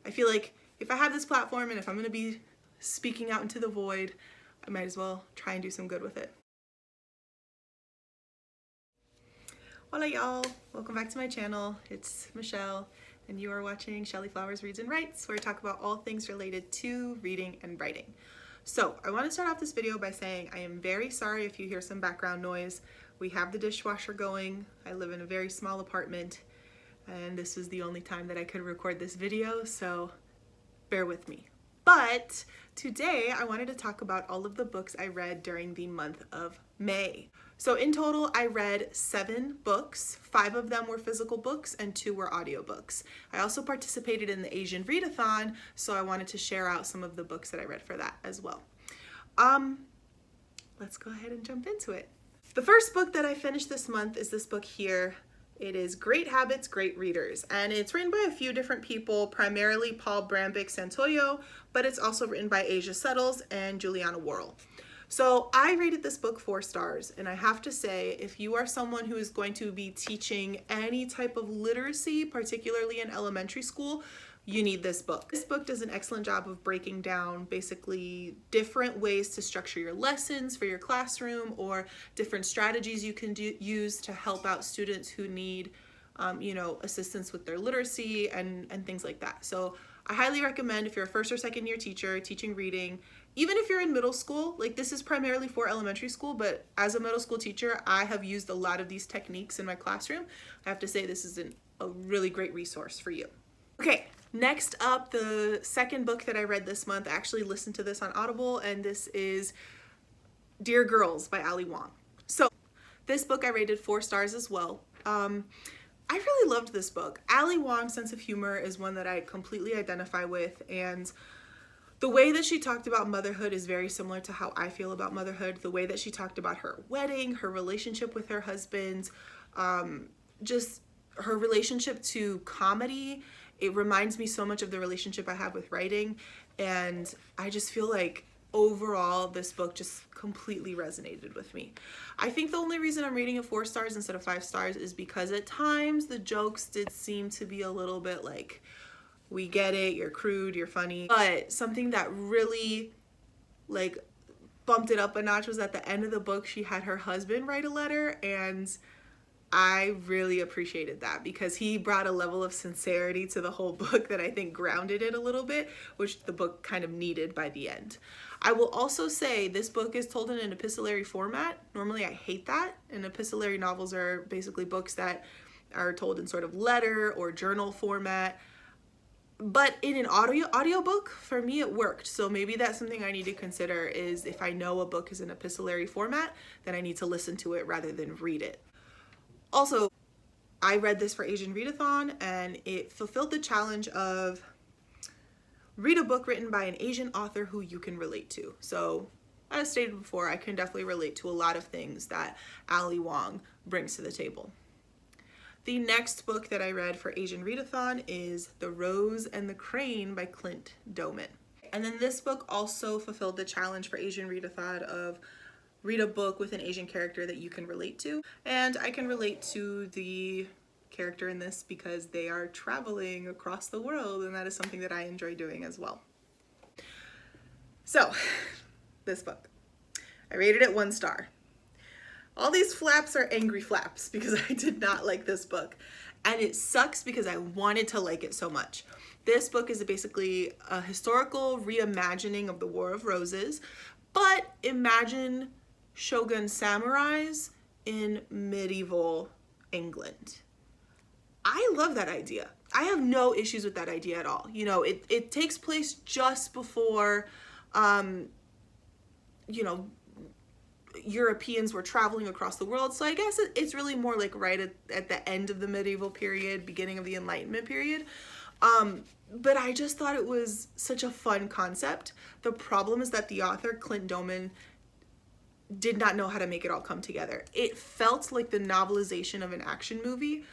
I feel like if I have this platform and if I'm going to be speaking out into the void, I might as well try and do some good with it. Hola y'all, welcome back to my channel. It's Michelle and you are watching Shelly Flowers Reads and Writes, where I talk about all things related to reading and writing. So I want to start off this video by saying I am very sorry if you hear some background noise. We have the dishwasher going. I live in a very small apartment and this is the only time that I could record this video, so bear with me. But today I wanted to talk about all of the books I read during the month of May. So in total, I read 7 books. 5 of them were physical books and 2 were audiobooks. I also participated in the Asianreadathon, so I wanted to share out some of the books that I read for that as well. Let's go ahead and jump into it. The first book that I finished this month is this book here. It is Great Habits, Great Readers, and it's written by a few different people, primarily Paul Brambick-Santoyo, but it's also written by Asia Settles and Juliana Worrell. So I rated this book 4 stars, and I have to say, if you are someone who is going to be teaching any type of literacy, particularly in elementary school, you need this book. This book does an excellent job of breaking down basically different ways to structure your lessons for your classroom, or different strategies you can use to help out students who need assistance with their literacy and things like that. So I highly recommend, if you're a first or second year teacher teaching reading, even if you're in middle school, like this is primarily for elementary school, but as a middle school teacher, I have used a lot of these techniques in my classroom. I have to say this is a really great resource for you. Okay, next up, the second book that I read this month, I actually listened to this on Audible, and this is Dear Girls by Ali Wong. So this book I rated 4 stars as well. I really loved this book. Ali Wong's sense of humor is one that I completely identify with, and the way that she talked about motherhood is very similar to how I feel about motherhood. The way that she talked about her wedding, her relationship with her husband, just her relationship to comedy. It reminds me so much of the relationship I have with writing, and I just feel like overall this book just completely resonated with me. I think the only reason I'm rating it 4 stars instead of 5 stars is because at times the jokes did seem to be a little bit like, we get it, you're crude, you're funny, but something that really like bumped it up a notch was at the end of the book she had her husband write a letter, and I really appreciated that because he brought a level of sincerity to the whole book that I think grounded it a little bit, which the book kind of needed by the end. I will also say this book is told in an epistolary format. Normally I hate that, and epistolary novels are basically books that are told in sort of letter or journal format. But in an audiobook, for me it worked. So maybe that's something I need to consider, is if I know a book is in epistolary format, then I need to listen to it rather than read it. Also, I read this for Asianreadathon, and it fulfilled the challenge of read a book written by an Asian author who you can relate to. So as stated before, I can definitely relate to a lot of things that Ali Wong brings to the table. The next book that I read for Asianreadathon is The Rose and the Crane by Clint Doman. And then this book also fulfilled the challenge for Asianreadathon of read a book with an Asian character that you can relate to. And I can relate to the character in this because they are traveling across the world, and that is something that I enjoy doing as well. So, this book. I rated it 1 star. All these flaps are angry flaps because I did not like this book. And it sucks because I wanted to like it so much. This book is basically a historical reimagining of the War of Roses, but imagine shogun samurais in medieval England. I love that idea. I have no issues with that idea at all. You know, it takes place just before, Europeans were traveling across the world. So I guess it's really more like right at the end of the medieval period, beginning of the Enlightenment period. But I just thought it was such a fun concept. The problem is that the author, Clint Doman, did not know how to make it all come together. It felt like the novelization of an action movie.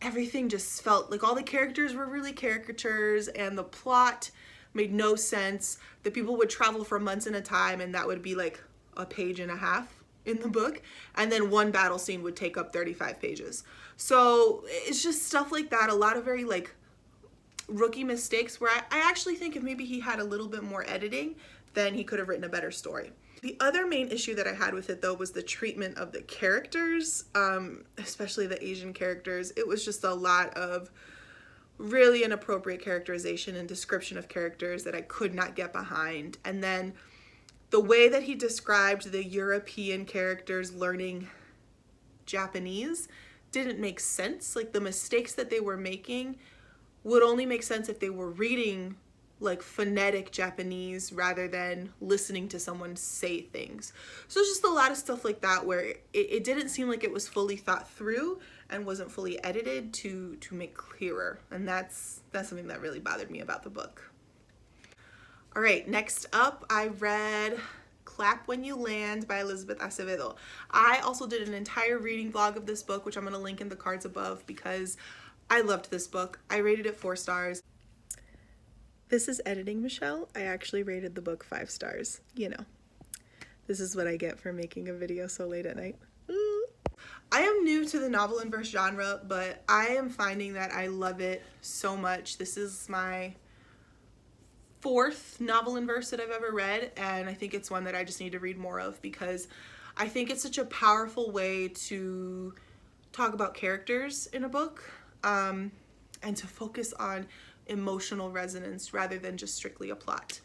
Everything just felt like all the characters were really caricatures, and the plot made no sense. The people would travel for months at a time, and that would be like a page and a half in the book, and then one battle scene would take up 35 pages. So it's just stuff like that, a lot of very like rookie mistakes where I actually think if maybe he had a little bit more editing, then he could have written a better story. The other main issue that I had with it though was the treatment of the characters, especially the Asian characters. It was just a lot of really inappropriate characterization and description of characters that I could not get behind. And then the way that he described the European characters learning Japanese didn't make sense. Like the mistakes that they were making would only make sense if they were reading like phonetic Japanese rather than listening to someone say things. So it's just a lot of stuff like that where it didn't seem like it was fully thought through and wasn't fully edited to make clearer. And that's something that really bothered me about the book. All right, next up, I read Clap When You Land by Elizabeth Acevedo. I also did an entire reading vlog of this book, which I'm gonna link in the cards above because I loved this book. I rated it 4 stars. This is editing Michelle. I actually rated the book 5 stars. You know, this is what I get for making a video so late at night. Ooh. I am new to the novel and verse genre, but I am finding that I love it so much. This is my 4th novel in verse that I've ever read, and I think it's one that I just need to read more of because I think it's such a powerful way to talk about characters in a book, and to focus on emotional resonance rather than just strictly a plot.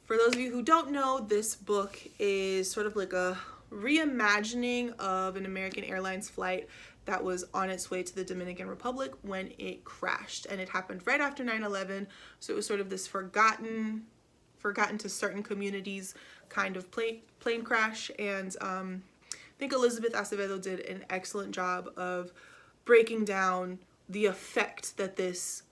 For those of you who don't know, this book is sort of like a reimagining of an American Airlines flight that was on its way to the Dominican Republic when it crashed, and it happened right after 9/11. So it was sort of this forgotten to certain communities kind of plane crash, and I think Elizabeth Acevedo did an excellent job of breaking down the effect that this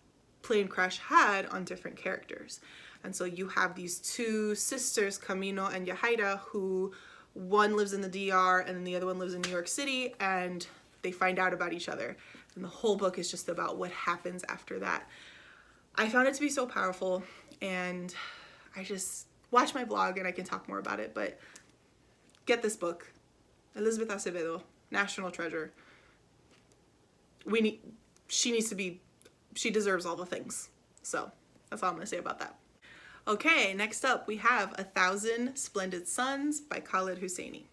plane crash had on different characters. And so you have these 2 sisters, Camino and Yahaira, who one lives in the DR and then the other one lives in New York City, and they find out about each other. And the whole book is just about what happens after that. I found it to be so powerful, and I just watch my vlog and I can talk more about it, but get this book. Elizabeth Acevedo, national treasure. She deserves all the things. So that's all I'm gonna say about that. Okay, next up we have 1,000 Splendid Suns by Khaled Hosseini.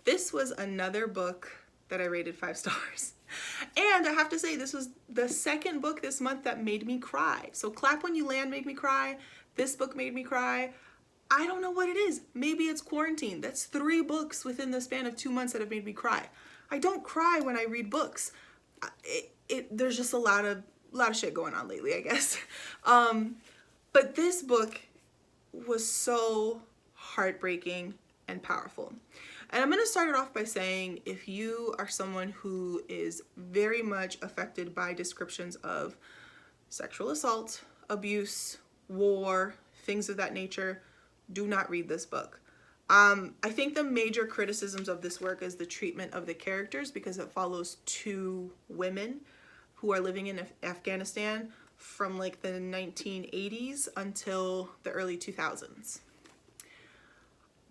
This was another book that I rated 5 stars. And I have to say, this was the second book this month that made me cry. So Clap When You Land made me cry. This book made me cry. I don't know what it is. Maybe it's quarantine. That's 3 books within the span of 2 months that have made me cry. I don't cry when I read books. There's just a lot of shit going on lately, I guess. But this book was so heartbreaking and powerful. And I'm going to start it off by saying, if you are someone who is very much affected by descriptions of sexual assault, abuse, war, things of that nature, do not read this book. I think the major criticisms of this work is the treatment of the characters, because it follows 2 women who are living in Afghanistan from like the 1980s until the early 2000s.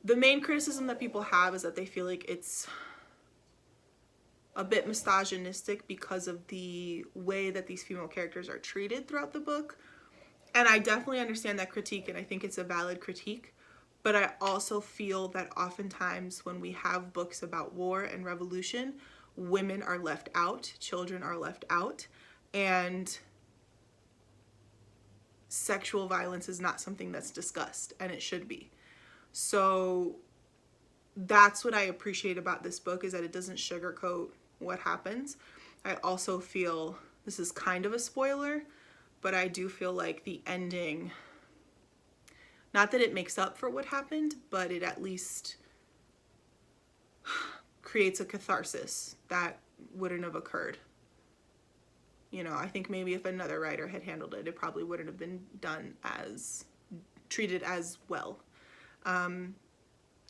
The main criticism that people have is that they feel like it's a bit misogynistic because of the way that these female characters are treated throughout the book. And I definitely understand that critique, and I think it's a valid critique. But I also feel that oftentimes when we have books about war and revolution, women are left out, children are left out, and sexual violence is not something that's discussed, and it should be. So that's what I appreciate about this book, is that it doesn't sugarcoat what happens. I also feel, this is kind of a spoiler, but I do feel like the ending, not that it makes up for what happened, but it at least creates a catharsis that wouldn't have occurred. You know, I think maybe if another writer had handled it, it probably wouldn't have been treated as well.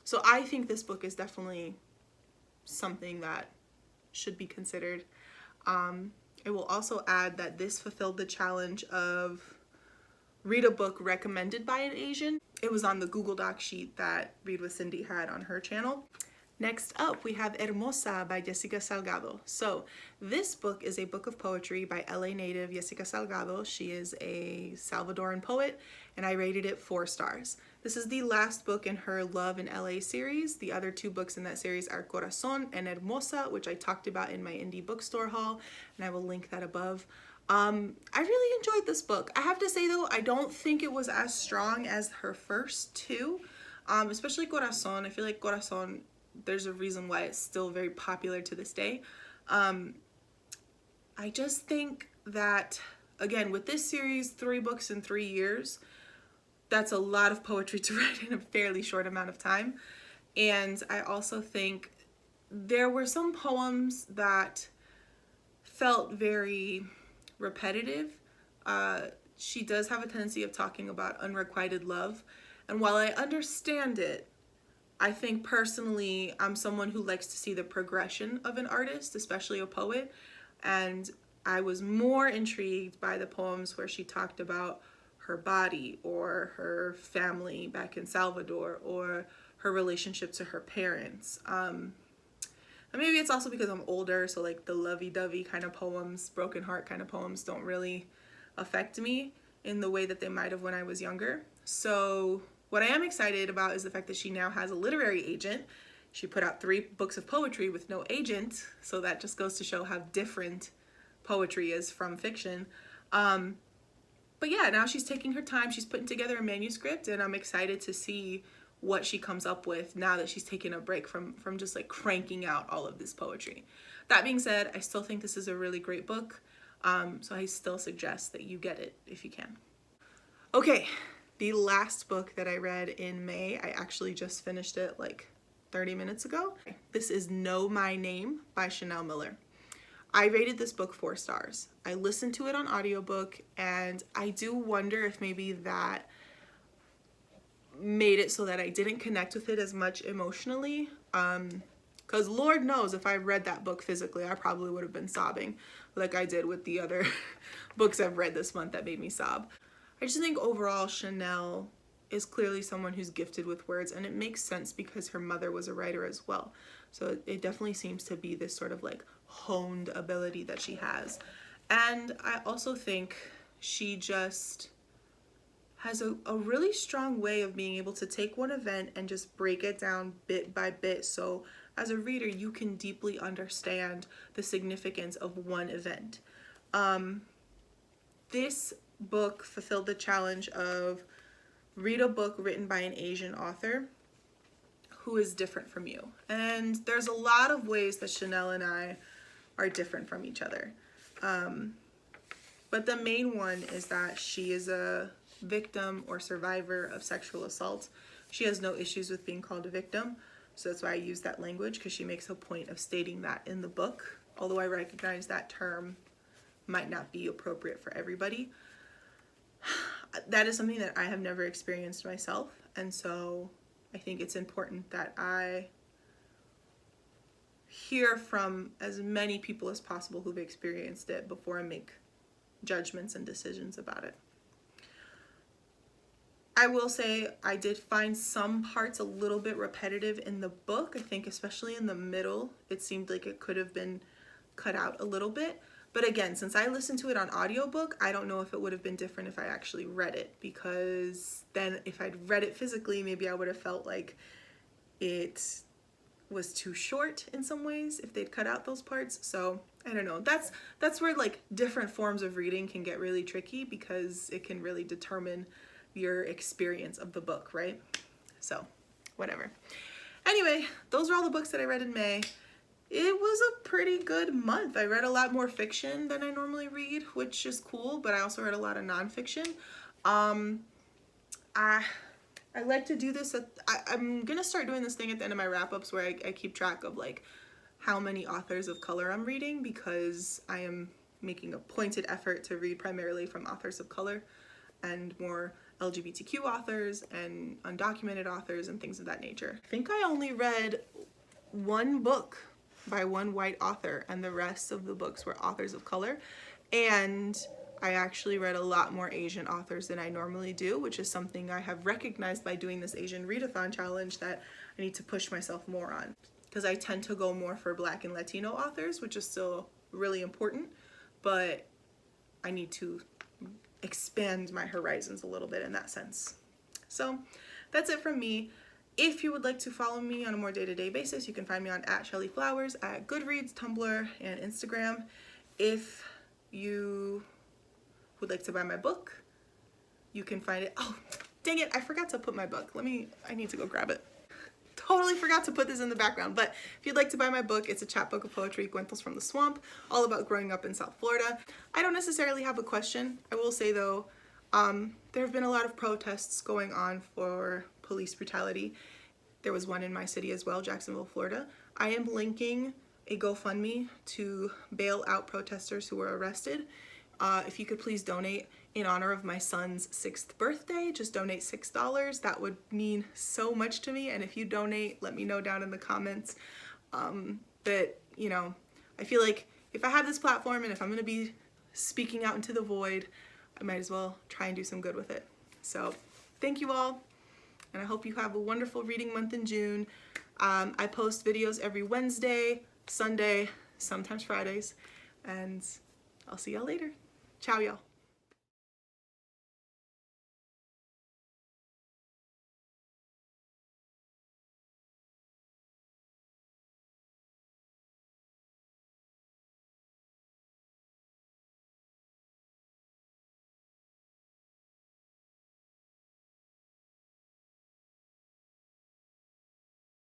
So I think this book is definitely something that should be considered. I will also add that this fulfilled the challenge of read a book recommended by an Asian. It was on the Google Doc sheet that Read with Cindy had on her channel. Next up, we have Hermosa by Jessica Salgado. So this book is a book of poetry by LA native Jessica Salgado. She is a Salvadoran poet, and I rated it 4 stars. This is the last book in her Love in LA series. The other 2 books in that series are Corazón and Hermosa, which I talked about in my indie bookstore haul, and I will link that above. I really enjoyed this book. I have to say though, I don't think it was as strong as her first 2, especially Corazón. I feel like Corazón, there's a reason why it's still very popular to this day. I just think that, again, with this series, 3 books in 3 years, that's a lot of poetry to write in a fairly short amount of time. And I also think there were some poems that felt very repetitive. She does have a tendency of talking about unrequited love. And while I understand it, I think personally, I'm someone who likes to see the progression of an artist, especially a poet, and I was more intrigued by the poems where she talked about her body or her family back in Salvador or her relationship to her parents. And maybe it's also because I'm older, so like the lovey-dovey kind of poems, broken heart kind of poems don't really affect me in the way that they might have when I was younger. So what I am excited about is the fact that she now has a literary agent. She put out 3 books of poetry with no agent, so that just goes to show how different poetry is from fiction. But yeah, now she's taking her time. She's putting together a manuscript, and I'm excited to see what she comes up with now that she's taken a break from just like cranking out all of this poetry. That being said, I still think this is a really great book, so I still suggest that you get it if you can. Okay. The last book that I read in May, I actually just finished it like 30 minutes ago. This is Know My Name by Chanel Miller. I rated this book 4 stars. I listened to it on audiobook, and I do wonder if maybe that made it so that I didn't connect with it as much emotionally. Because Lord knows if I read that book physically, I probably would have been sobbing like I did with the other books I've read this month that made me sob. I just think overall Chanel is clearly someone who's gifted with words, and it makes sense because her mother was a writer as well. So it definitely seems to be this sort of like honed ability that she has. And I also think she just has a really strong way of being able to take one event and just break it down bit by bit. So as a reader, you can deeply understand the significance of one event. This book fulfilled the challenge of read a book written by an Asian author who is different from you. And there's a lot of ways that Chanel and I are different from each other. But the main one is that she is a victim or survivor of sexual assault. She has no issues with being called a victim. So that's why I use that language, because she makes a point of stating that in the book. Although I recognize that term might not be appropriate for everybody. That is something that I have never experienced myself, and so I think it's important that I hear from as many people as possible who've experienced it before I make judgments and decisions about it. I will say I did find some parts a little bit repetitive in the book. I think especially in the middle, it seemed like it could have been cut out a little bit. But again, since I listened to it on audiobook, I don't know if it would have been different if I actually read it, because then if I'd read it physically, maybe I would have felt like it was too short in some ways if they'd cut out those parts. So I don't know. That's where like different forms of reading can get really tricky, because it can really determine your experience of the book, right? So whatever. Anyway, those are all the books that I read in May. It was a pretty good month. I read a lot more fiction than I normally read, which is cool, but I also read a lot of nonfiction. I like to do this. I'm gonna start doing this thing at the end of my wrap-ups where I keep track of like how many authors of color I'm reading, because I am making a pointed effort to read primarily from authors of color and more LGBTQ authors and undocumented authors and things of that nature. I think I only read one book by one white author, and the rest of the books were authors of color. And I actually read a lot more Asian authors than I normally do, which is something I have recognized by doing this Asianreadathon challenge that I need to push myself more on. because I tend to go more for Black and Latino authors, which is still really important, but I need to expand my horizons a little bit in that sense. So that's it from me. If you would like to follow me on a more day-to-day basis, you can find me on @ShellyFlowers at Goodreads, Tumblr, and Instagram. If you would like to buy my book, you can find it. Oh, dang it, I forgot to put my book. I need to go grab it. Totally forgot to put this in the background, but if you'd like to buy my book, it's a chapbook of poetry, Cuentos from the Swamp, all about growing up in South Florida. I don't necessarily have a question. I will say though, there have been a lot of protests going on for police brutality. There was one in my city as well, Jacksonville, Florida. I am linking a GoFundMe to bail out protesters who were arrested. If you could please donate in honor of my son's 6th birthday, just donate $6. That would mean so much to me. And if you donate, let me know down in the comments. But, you know, I feel like if I have this platform and if I'm going to be speaking out into the void, I might as well try and do some good with it. So thank you all, and I hope you have a wonderful reading month in June. I post videos every Wednesday, Sunday, sometimes Fridays, and I'll see y'all later. Ciao, y'all.